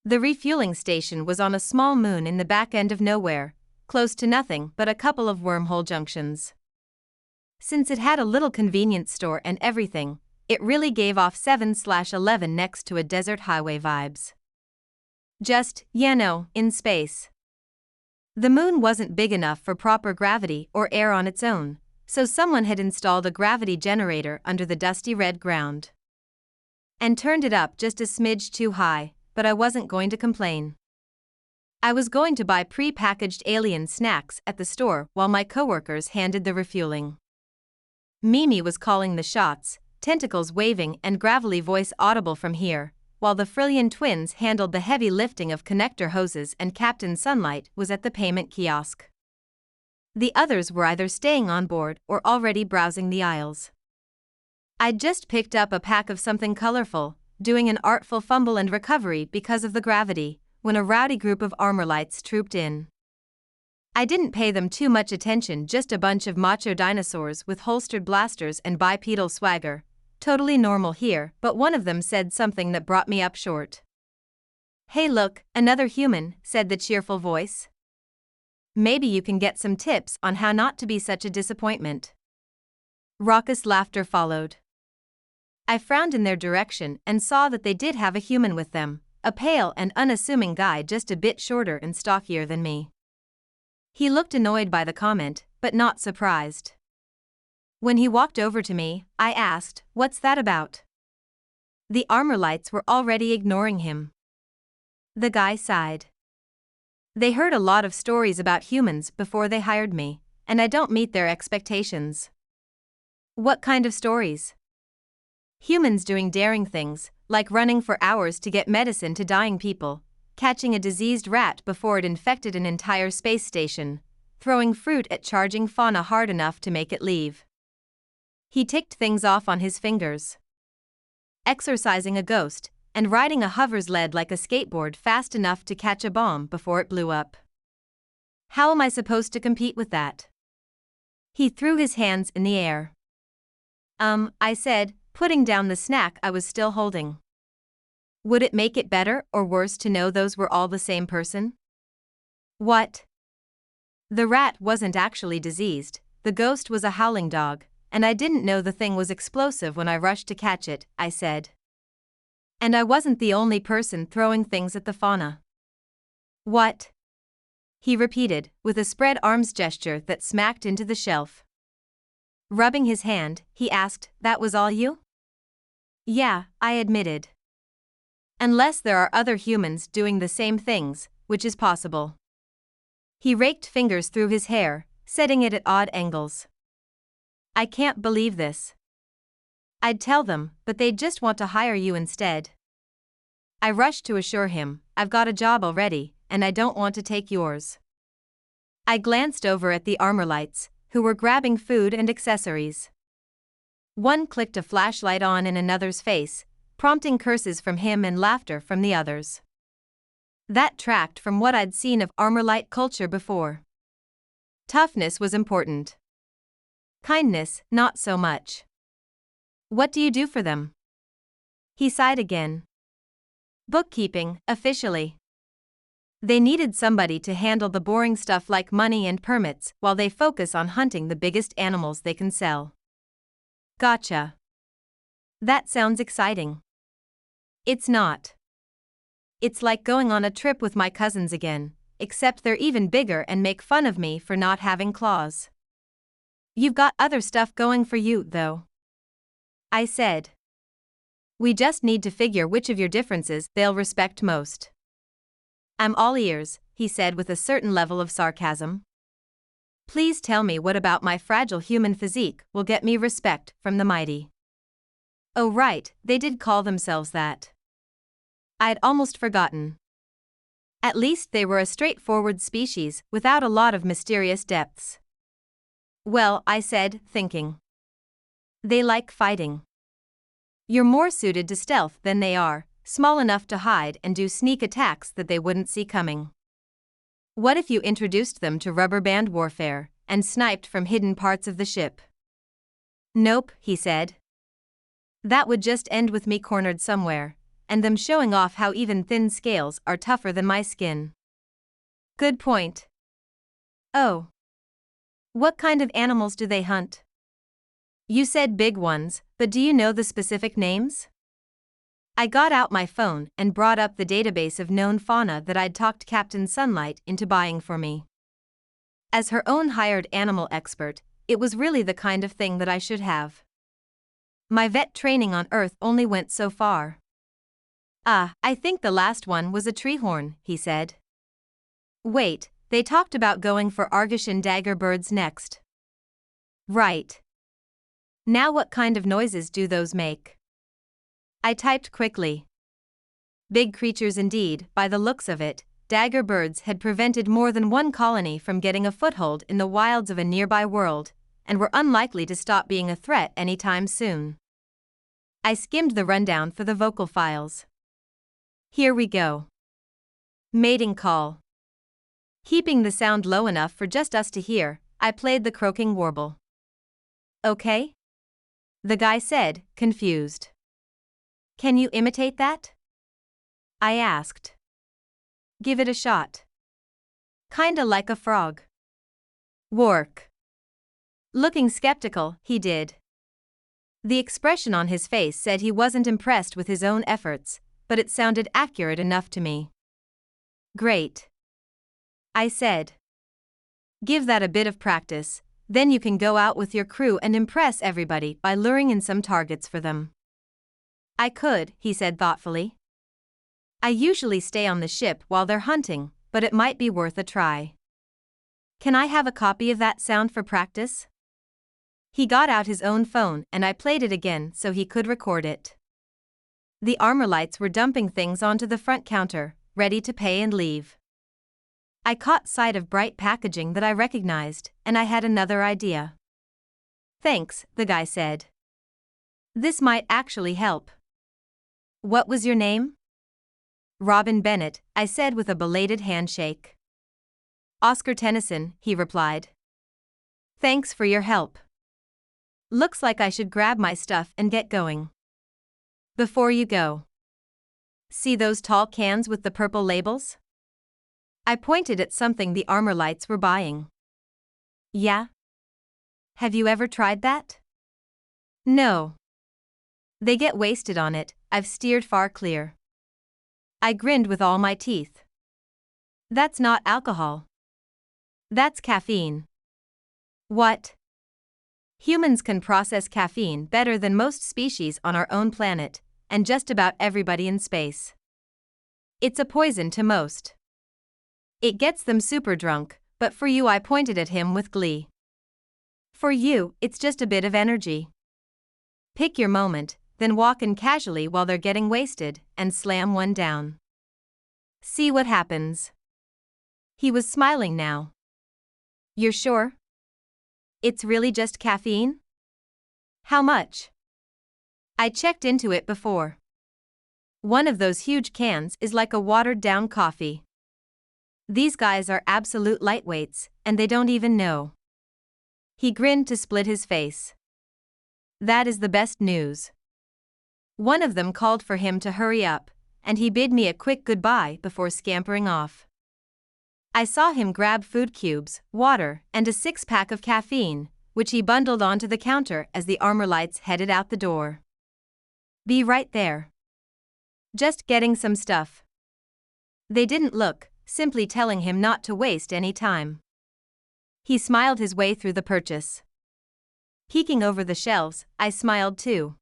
The refueling station was on a small moon in the back end of nowhere, close to nothing but a couple of wormhole junctions. Since it had a little convenience store and everything, it really gave off 7/11 next to a desert highway vibes. Just, in space. The moon wasn't big enough for proper gravity or air on its own, so someone had installed a gravity generator under the dusty red ground. And turned it up just a smidge too high, but I wasn't going to complain. I was going to buy pre-packaged alien snacks at the store while my coworkers handled the refueling. Mimi was calling the shots, tentacles waving and gravelly voice audible from here, while the Frillian twins handled the heavy lifting of connector hoses and Captain Sunlight was at the payment kiosk. The others were either staying on board or already browsing the aisles. I'd just picked up a pack of something colorful, doing an artful fumble and recovery because of the gravity, when a rowdy group of armorlights trooped in. I didn't pay them too much attention, just a bunch of macho dinosaurs with holstered blasters and bipedal swagger, totally normal here, but one of them said something that brought me up short. "Hey look, another human," said the cheerful voice. "Maybe you can get some tips on how not to be such a disappointment." Raucous laughter followed. I frowned in their direction and saw that they did have a human with them, a pale and unassuming guy just a bit shorter and stockier than me. He looked annoyed by the comment, but not surprised. When he walked over to me, I asked, "What's that about?" The armorlights were already ignoring him. The guy sighed. They heard a lot of stories about humans before they hired me, and I don't meet their expectations. "What kind of stories?" "Humans doing daring things, like running for hours to get medicine to dying people, catching a diseased rat before it infected an entire space station, throwing fruit at charging fauna hard enough to make it leave." He ticked things off on his fingers. "Exorcising a ghost, and riding a hover sled like a skateboard fast enough to catch a bomb before it blew up. How am I supposed to compete with that?" He threw his hands in the air. I said, putting down the snack I was still holding. "Would it make it better or worse to know those were all the same person?" "What?" "The rat wasn't actually diseased, the ghost was a howling dog, and I didn't know the thing was explosive when I rushed to catch it," I said. "And I wasn't the only person throwing things at the fauna." "What?" he repeated, with a spread arms gesture that smacked into the shelf. Rubbing his hand, he asked, "That was all you?" "Yeah," I admitted. "Unless there are other humans doing the same things, which is possible." He raked fingers through his hair, setting it at odd angles. "I can't believe this. I'd tell them, but they'd just want to hire you instead." I rushed to assure him, "I've got a job already, and I don't want to take yours." I glanced over at the armorlights, who were grabbing food and accessories. One clicked a flashlight on in another's face, prompting curses from him and laughter from the others. That tracked from what I'd seen of armorlight culture before. Toughness was important. Kindness, not so much. "What do you do for them?" He sighed again. "Bookkeeping, officially. They needed somebody to handle the boring stuff like money and permits while they focus on hunting the biggest animals they can sell." "Gotcha. That sounds exciting." "It's not. It's like going on a trip with my cousins again, except they're even bigger and make fun of me for not having claws." "You've got other stuff going for you, though," I said. "We just need to figure which of your differences they'll respect most." "I'm all ears," he said with a certain level of sarcasm. "Please tell me what about my fragile human physique will get me respect from the mighty." Oh right, they did call themselves that. I'd almost forgotten. At least they were a straightforward species without a lot of mysterious depths. "Well," I said, thinking. "They like fighting. You're more suited to stealth than they are, small enough to hide and do sneak attacks that they wouldn't see coming. What if you introduced them to rubber band warfare and sniped from hidden parts of the ship?" "Nope," he said. "That would just end with me cornered somewhere, and them showing off how even thin scales are tougher than my skin. Good point. Oh. What kind of animals do they hunt? You said big ones, but do you know the specific names? I got out my phone and brought up the database of known fauna that I'd talked Captain Sunlight into buying for me. As her own hired animal expert, it was really the kind of thing that I should have. My vet training on Earth only went so far. I think the last one was a treehorn, he said. Wait, they talked about going for Argosian dagger birds next. Right. Now what kind of noises do those make? I typed quickly. Big creatures indeed, by the looks of it. Dagger birds had prevented more than one colony from getting a foothold in the wilds of a nearby world, and were unlikely to stop being a threat anytime soon. I skimmed the rundown for the vocal files. Here we go. Mating call. Keeping the sound low enough for just us to hear, I played the croaking warble. Okay? The guy said, confused. Can you imitate that? I asked. Give it a shot. Kinda like a frog. Work. Looking skeptical, he did. The expression on his face said he wasn't impressed with his own efforts, but it sounded accurate enough to me. Great. I said. Give that a bit of practice, then you can go out with your crew and impress everybody by luring in some targets for them. I could, he said thoughtfully. I usually stay on the ship while they're hunting, but it might be worth a try. Can I have a copy of that sound for practice? He got out his own phone and I played it again so he could record it. The armor lights were dumping things onto the front counter, ready to pay and leave. I caught sight of bright packaging that I recognized, and I had another idea. Thanks, the guy said. This might actually help. What was your name? Robin Bennett, I said with a belated handshake. Oscar Tennyson, he replied. Thanks for your help. Looks like I should grab my stuff and get going. Before you go. See those tall cans with the purple labels? I pointed at something the armor lights were buying. Yeah? Have you ever tried that? No. They get wasted on it, I've steered far clear. I grinned with all my teeth. That's not alcohol. That's caffeine. What? Humans can process caffeine better than most species on our own planet, and just about everybody in space. It's a poison to most. It gets them super drunk, but for you, I pointed at him with glee. For you, it's just a bit of energy. Pick your moment, then walk in casually while they're getting wasted, and slam one down. See what happens. He was smiling now. You're sure? It's really just caffeine? How much? I checked into it before. One of those huge cans is like a watered-down coffee. These guys are absolute lightweights, and they don't even know. He grinned to split his face. That is the best news. One of them called for him to hurry up, and he bid me a quick goodbye before scampering off. I saw him grab food cubes, water, and a 6-pack of caffeine, which he bundled onto the counter as the armor lights headed out the door. Be right there. Just getting some stuff. They didn't look, simply telling him not to waste any time. He smiled his way through the purchase. Peeking over the shelves, I smiled too.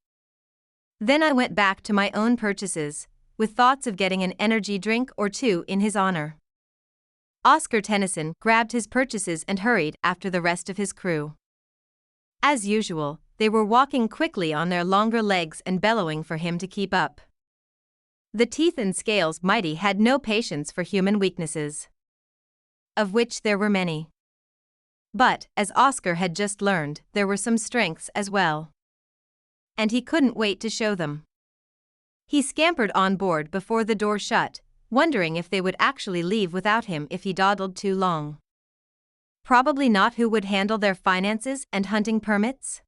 Then I went back to my own purchases, with thoughts of getting an energy drink or two in his honor. Oscar Tennyson grabbed his purchases and hurried after the rest of his crew. As usual, they were walking quickly on their longer legs and bellowing for him to keep up. The teeth and scales mighty had no patience for human weaknesses. Of which there were many. But, as Oscar had just learned, there were some strengths as well. And he couldn't wait to show them. He scampered on board before the door shut, wondering if they would actually leave without him if he dawdled too long. Probably not. Who would handle their finances and hunting permits?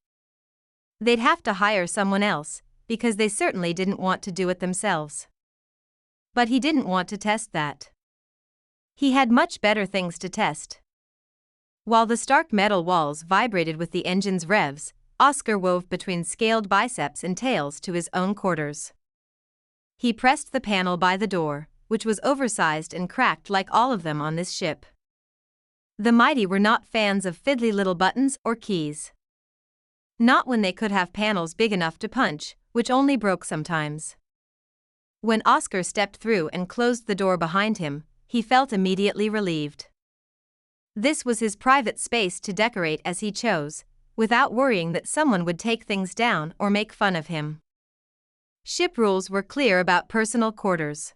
They'd have to hire someone else, because they certainly didn't want to do it themselves. But he didn't want to test that. He had much better things to test. While the stark metal walls vibrated with the engine's revs, Oscar wove between scaled biceps and tails to his own quarters. He pressed the panel by the door, which was oversized and cracked like all of them on this ship. The mighty were not fans of fiddly little buttons or keys. Not when they could have panels big enough to punch, which only broke sometimes. When Oscar stepped through and closed the door behind him, he felt immediately relieved. This was his private space to decorate as he chose, without worrying that someone would take things down or make fun of him. Ship rules were clear about personal quarters.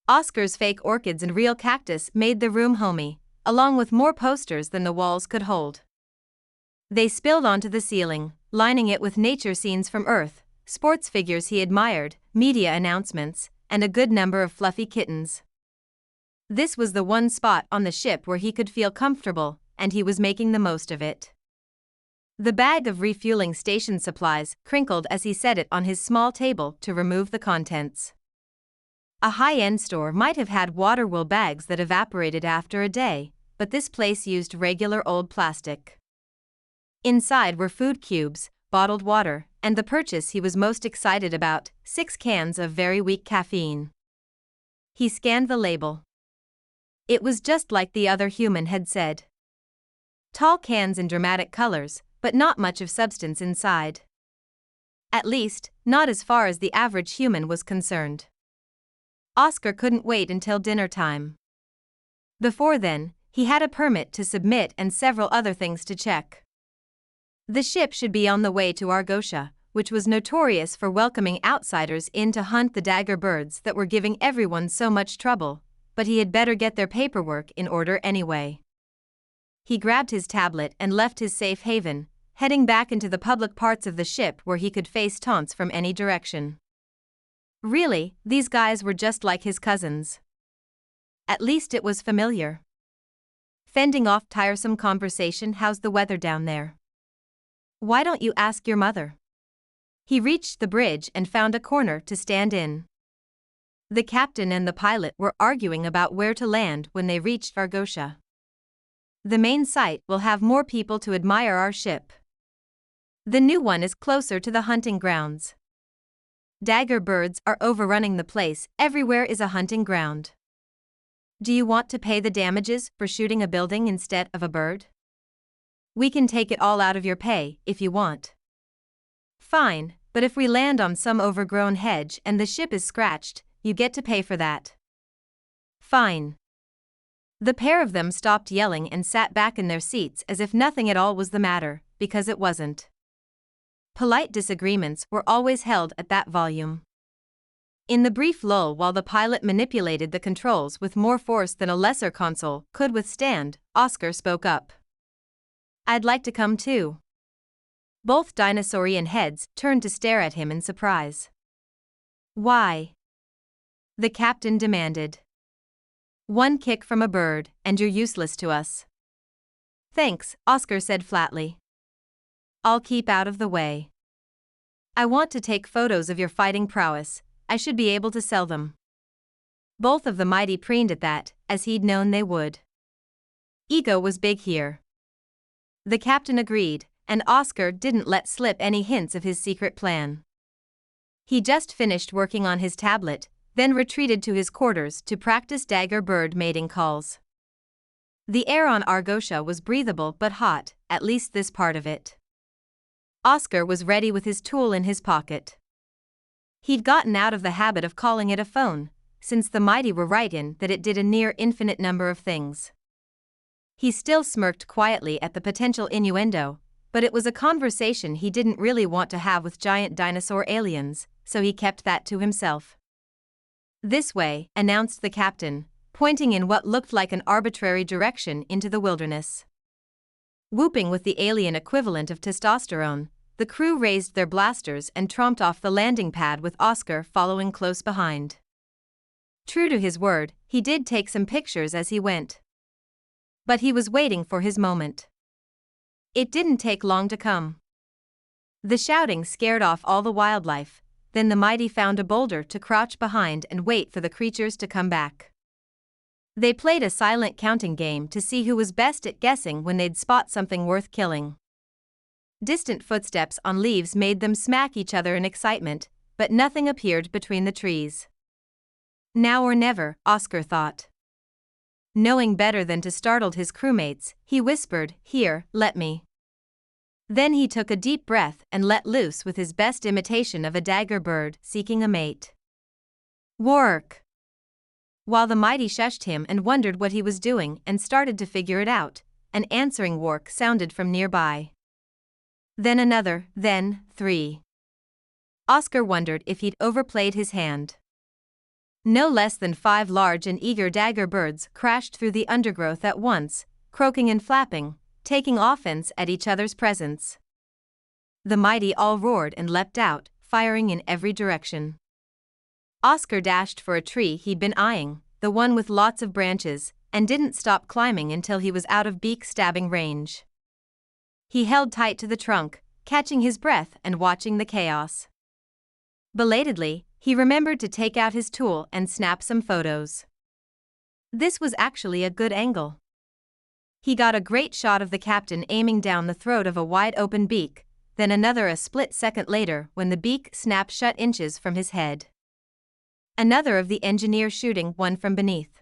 Oscar's fake orchids and real cactus made the room homey, along with more posters than the walls could hold. They spilled onto the ceiling, lining it with nature scenes from Earth, sports figures he admired, media announcements, and a good number of fluffy kittens. This was the one spot on the ship where he could feel comfortable, and he was making the most of it. The bag of refueling station supplies crinkled as he set it on his small table to remove the contents. A high-end store might have had water wool bags that evaporated after a day, but this place used regular old plastic. Inside were food cubes, bottled water, and the purchase he was most excited about, 6 cans of very weak caffeine. He scanned the label. It was just like the other human had said. Tall cans in dramatic colors, but not much of substance inside. At least, not as far as the average human was concerned. Oscar couldn't wait until dinner time. Before then, he had a permit to submit and several other things to check. The ship should be on the way to Argotia, which was notorious for welcoming outsiders in to hunt the dagger birds that were giving everyone so much trouble, but he had better get their paperwork in order anyway. He grabbed his tablet and left his safe haven, heading back into the public parts of the ship where he could face taunts from any direction. Really, these guys were just like his cousins. At least it was familiar. Fending off tiresome conversation. How's the weather down there? Why don't you ask your mother? He reached the bridge and found a corner to stand in. The captain and the pilot were arguing about where to land when they reached Argotia. The main site will have more people to admire our ship. The new one is closer to the hunting grounds. Dagger birds are overrunning the place, everywhere is a hunting ground. Do you want to pay the damages for shooting a building instead of a bird? We can take it all out of your pay, if you want. Fine, but if we land on some overgrown hedge and the ship is scratched, you get to pay for that. Fine. The pair of them stopped yelling and sat back in their seats as if nothing at all was the matter, because it wasn't. Polite disagreements were always held at that volume. In the brief lull while the pilot manipulated the controls with more force than a lesser console could withstand, Oscar spoke up. I'd like to come too. Both dinosaurian heads turned to stare at him in surprise. Why? The captain demanded. One kick from a bird, and you're useless to us. Thanks, Oscar said flatly. I'll keep out of the way. I want to take photos of your fighting prowess, I should be able to sell them. Both of the mighty preened at that, as he'd known they would. Ego was big here. The captain agreed, and Oscar didn't let slip any hints of his secret plan. He just finished working on his tablet, then retreated to his quarters to practice dagger bird mating calls. The air on Argotia was breathable but hot, at least this part of it. Oscar was ready with his tool in his pocket. He'd gotten out of the habit of calling it a phone, since the mighty were right in that it did a near infinite number of things. He still smirked quietly at the potential innuendo, but it was a conversation he didn't really want to have with giant dinosaur aliens, so he kept that to himself. This way, announced the captain, pointing in what looked like an arbitrary direction into the wilderness. Whooping with the alien equivalent of testosterone, the crew raised their blasters and tromped off the landing pad with Oscar following close behind. True to his word, he did take some pictures as he went. But he was waiting for his moment. It didn't take long to come. The shouting scared off all the wildlife, then the mighty found a boulder to crouch behind and wait for the creatures to come back. They played a silent counting game to see who was best at guessing when they'd spot something worth killing. Distant footsteps on leaves made them smack each other in excitement, but nothing appeared between the trees. Now or never, Oscar thought. Knowing better than to startle his crewmates, he whispered, "Here, let me." Then he took a deep breath and let loose with his best imitation of a dagger bird seeking a mate. Work! While the mighty shushed him and wondered what he was doing and started to figure it out, an answering work sounded from nearby. Then another, then 3. Oscar wondered if he'd overplayed his hand. No less than 5 large and eager dagger birds crashed through the undergrowth at once, croaking and flapping, taking offense at each other's presence. The mighty all roared and leapt out, firing in every direction. Oscar dashed for a tree he'd been eyeing, the one with lots of branches, and didn't stop climbing until he was out of beak-stabbing range. He held tight to the trunk, catching his breath and watching the chaos. Belatedly, he remembered to take out his tool and snap some photos. This was actually a good angle. He got a great shot of the captain aiming down the throat of a wide-open beak, then another a split second later when the beak snapped shut inches from his head. Another of the engineer shooting one from beneath.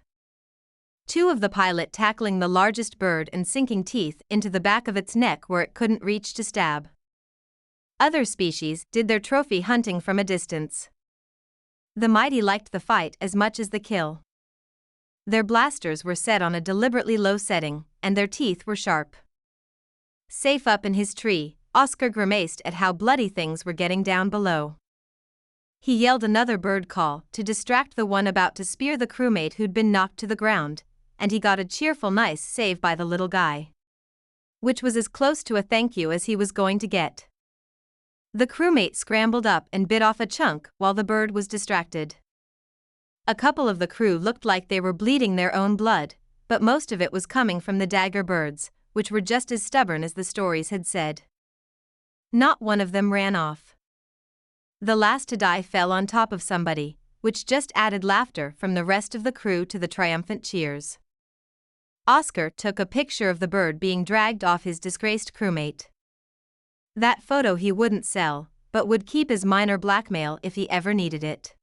2 of the pilot tackling the largest bird and sinking teeth into the back of its neck where it couldn't reach to stab. Other species did their trophy hunting from a distance. The mighty liked the fight as much as the kill. Their blasters were set on a deliberately low setting, and their teeth were sharp. Safe up in his tree, Oscar grimaced at how bloody things were getting down below. He yelled another bird call to distract the one about to spear the crewmate who'd been knocked to the ground, and he got a cheerful nice save by the little guy. Which was as close to a thank you as he was going to get. The crewmate scrambled up and bit off a chunk while the bird was distracted. A couple of the crew looked like they were bleeding their own blood, but most of it was coming from the dagger birds, which were just as stubborn as the stories had said. Not one of them ran off. The last to die fell on top of somebody, which just added laughter from the rest of the crew to the triumphant cheers. Oscar took a picture of the bird being dragged off his disgraced crewmate. That photo he wouldn't sell, but would keep as minor blackmail if he ever needed it.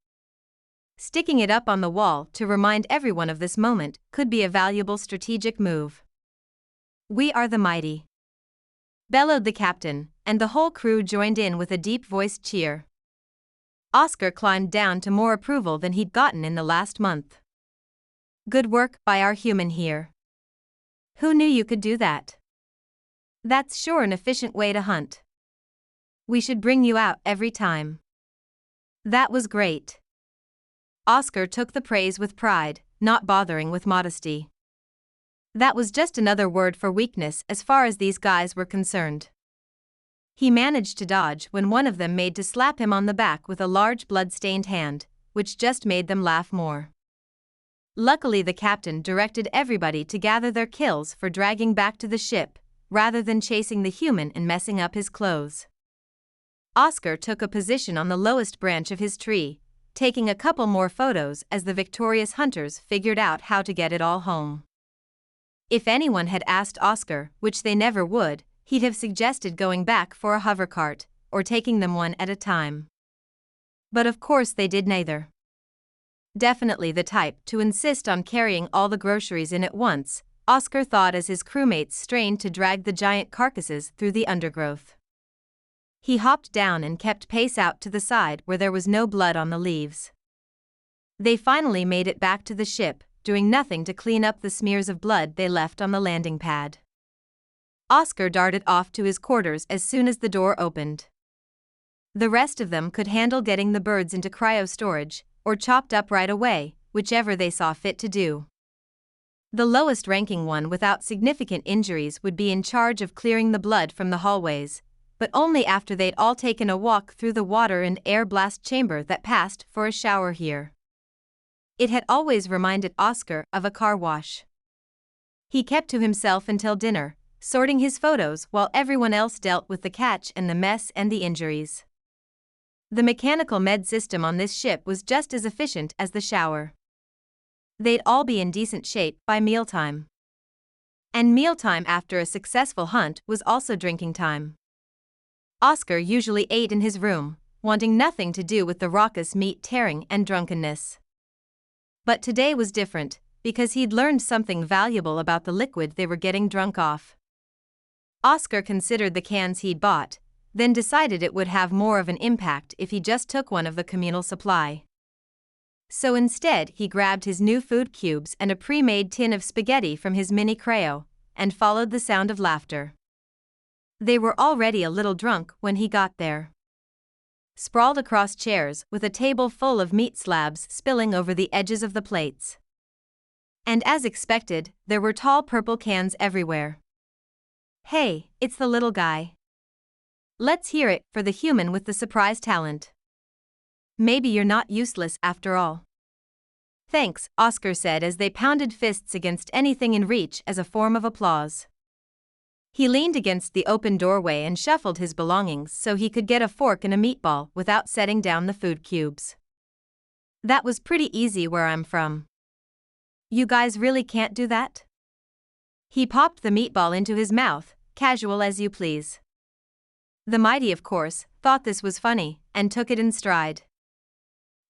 Sticking it up on the wall to remind everyone of this moment could be a valuable strategic move. "We are the mighty," bellowed the captain, and the whole crew joined in with a deep-voiced cheer. Oscar climbed down to more approval than he'd gotten in the last month. "Good work by our human here. Who knew you could do that? That's sure an efficient way to hunt. We should bring you out every time. That was great." Oscar took the praise with pride, not bothering with modesty. That was just another word for weakness as far as these guys were concerned. He managed to dodge when one of them made to slap him on the back with a large blood-stained hand, which just made them laugh more. Luckily the captain directed everybody to gather their kills for dragging back to the ship, rather than chasing the human and messing up his clothes. Oscar took a position on the lowest branch of his tree, taking a couple more photos as the victorious hunters figured out how to get it all home. If anyone had asked Oscar, which they never would, he'd have suggested going back for a hovercart, or taking them one at a time. But of course they did neither. Definitely the type to insist on carrying all the groceries in at once, Oscar thought as his crewmates strained to drag the giant carcasses through the undergrowth. He hopped down and kept pace out to the side where there was no blood on the leaves. They finally made it back to the ship, doing nothing to clean up the smears of blood they left on the landing pad. Oscar darted off to his quarters as soon as the door opened. The rest of them could handle getting the birds into cryo-storage, or chopped up right away, whichever they saw fit to do. The lowest-ranking one without significant injuries would be in charge of clearing the blood from the hallways, but only after they'd all taken a walk through the water and air blast chamber that passed for a shower here. It had always reminded Oscar of a car wash. He kept to himself until dinner, sorting his photos while everyone else dealt with the catch and the mess and the injuries. The mechanical med system on this ship was just as efficient as the shower. They'd all be in decent shape by mealtime. And mealtime after a successful hunt was also drinking time. Oscar usually ate in his room, wanting nothing to do with the raucous meat tearing and drunkenness. But today was different, because he'd learned something valuable about the liquid they were getting drunk off. Oscar considered the cans he'd bought, then decided it would have more of an impact if he just took one of the communal supply. So instead, he grabbed his new food cubes and a pre-made tin of spaghetti from his mini cryo, and followed the sound of laughter. They were already a little drunk when he got there. Sprawled across chairs with a table full of meat slabs spilling over the edges of the plates. And as expected, there were tall purple cans everywhere. Hey, it's the little guy. Let's hear it for the human with the surprise talent. Maybe you're not useless after all. Thanks, Oscar said as they pounded fists against anything in reach as a form of applause. He leaned against the open doorway and shuffled his belongings so he could get a fork and a meatball without setting down the food cubes. That was pretty easy where I'm from. You guys really can't do that? He popped the meatball into his mouth, casual as you please. The mighty, of course, thought this was funny, and took it in stride.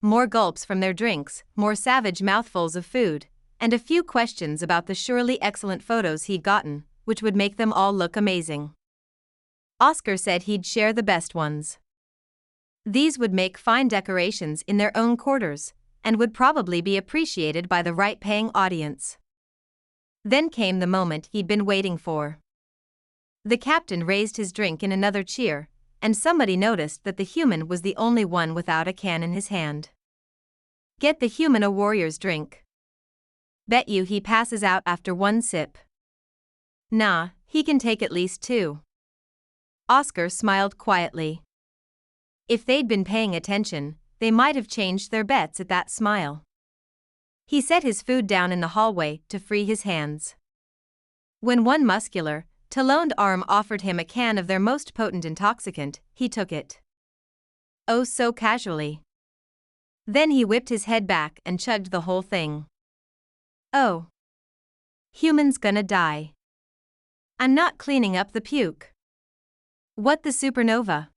More gulps from their drinks, more savage mouthfuls of food, and a few questions about the surely excellent photos he'd gotten, which would make them all look amazing. Oscar said he'd share the best ones. These would make fine decorations in their own quarters, and would probably be appreciated by the right-paying audience. Then came the moment he'd been waiting for. The captain raised his drink in another cheer, and somebody noticed that the human was the only one without a can in his hand. Get the human a warrior's drink. Bet you he passes out after one sip. Nah, he can take at least two. Oscar smiled quietly. If they'd been paying attention, they might have changed their bets at that smile. He set his food down in the hallway to free his hands. When one muscular, taloned arm offered him a can of their most potent intoxicant, he took it. Oh, so casually. Then he whipped his head back and chugged the whole thing. Oh. Human's gonna die. I'm not cleaning up the puke. What the supernova?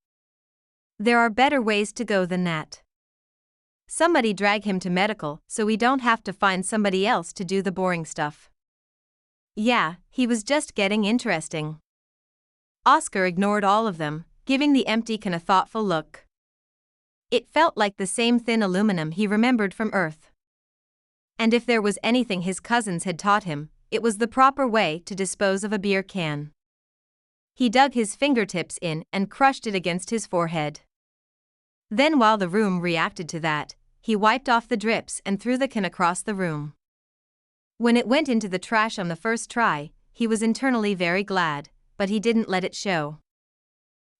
There are better ways to go than that. Somebody drag him to medical so we don't have to find somebody else to do the boring stuff. Yeah, he was just getting interesting. Oscar ignored all of them, giving the empty can a thoughtful look. It felt like the same thin aluminum he remembered from Earth. And if there was anything his cousins had taught him, it was the proper way to dispose of a beer can. He dug his fingertips in and crushed it against his forehead. Then while the room reacted to that, he wiped off the drips and threw the can across the room. When it went into the trash on the first try, he was internally very glad, but he didn't let it show.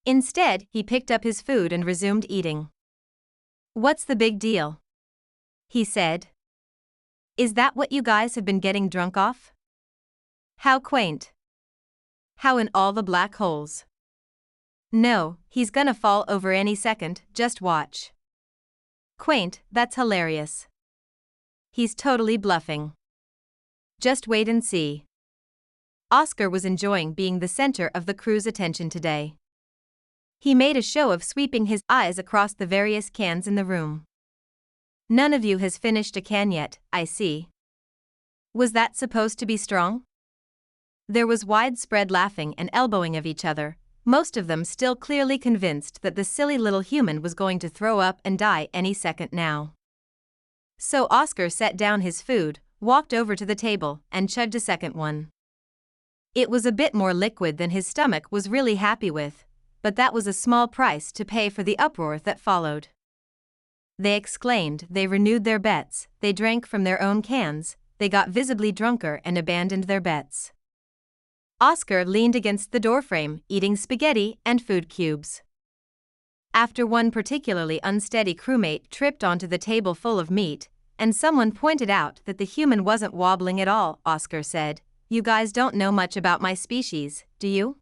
Instead, he picked up his food and resumed eating. What's the big deal? He said. Is that what you guys have been getting drunk off? How quaint. How in all the black holes? No, he's gonna fall over any second, just watch. Quaint, that's hilarious. He's totally bluffing. Just wait and see. Oscar was enjoying being the center of the crew's attention today. He made a show of sweeping his eyes across the various cans in the room. None of you has finished a can yet, I see. Was that supposed to be strong? There was widespread laughing and elbowing of each other, most of them still clearly convinced that the silly little human was going to throw up and die any second now. So Oscar set down his food, walked over to the table, and chugged a second one. It was a bit more liquid than his stomach was really happy with, but that was a small price to pay for the uproar that followed. They exclaimed, they renewed their bets, they drank from their own cans, they got visibly drunker and abandoned their bets. Oscar leaned against the doorframe, eating spaghetti and food cubes. After one particularly unsteady crewmate tripped onto the table full of meat, and someone pointed out that the human wasn't wobbling at all, Oscar said, "You guys don't know much about my species, do you?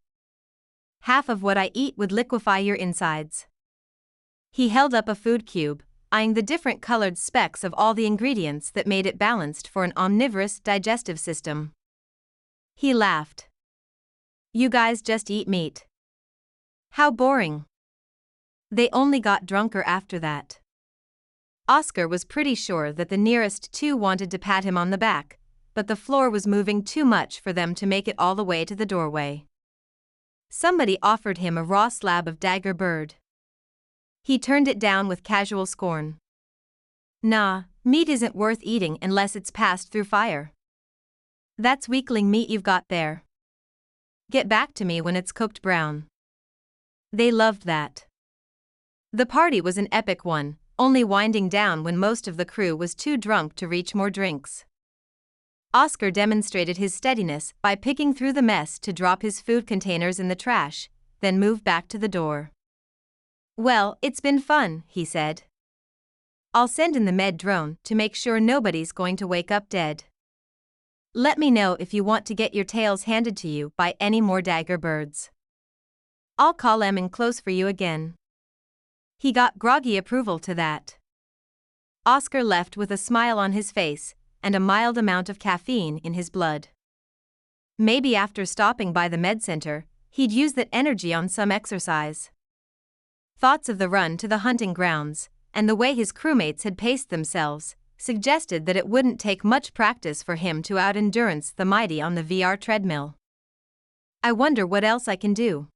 Half of what I eat would liquefy your insides." He held up a food cube, eyeing the different colored specks of all the ingredients that made it balanced for an omnivorous digestive system. He laughed. You guys just eat meat. How boring. They only got drunker after that. Oscar was pretty sure that the nearest two wanted to pat him on the back, but the floor was moving too much for them to make it all the way to the doorway. Somebody offered him a raw slab of dagger bird. He turned it down with casual scorn. Nah, meat isn't worth eating unless it's passed through fire. That's weakling meat you've got there. Get back to me when it's cooked brown. They loved that. The party was an epic one, only winding down when most of the crew was too drunk to reach more drinks. Oscar demonstrated his steadiness by picking through the mess to drop his food containers in the trash, then moved back to the door. Well, it's been fun, he said. I'll send in the med drone to make sure nobody's going to wake up dead. Let me know if you want to get your tails handed to you by any more dagger birds. I'll call em in close for you again. He got groggy approval to that. Oscar left with a smile on his face and a mild amount of caffeine in his blood. Maybe after stopping by the med center, he'd use that energy on some exercise. Thoughts of the run to the hunting grounds, and the way his crewmates had paced themselves, suggested that it wouldn't take much practice for him to out-endurance the mighty on the VR treadmill. I wonder what else I can do.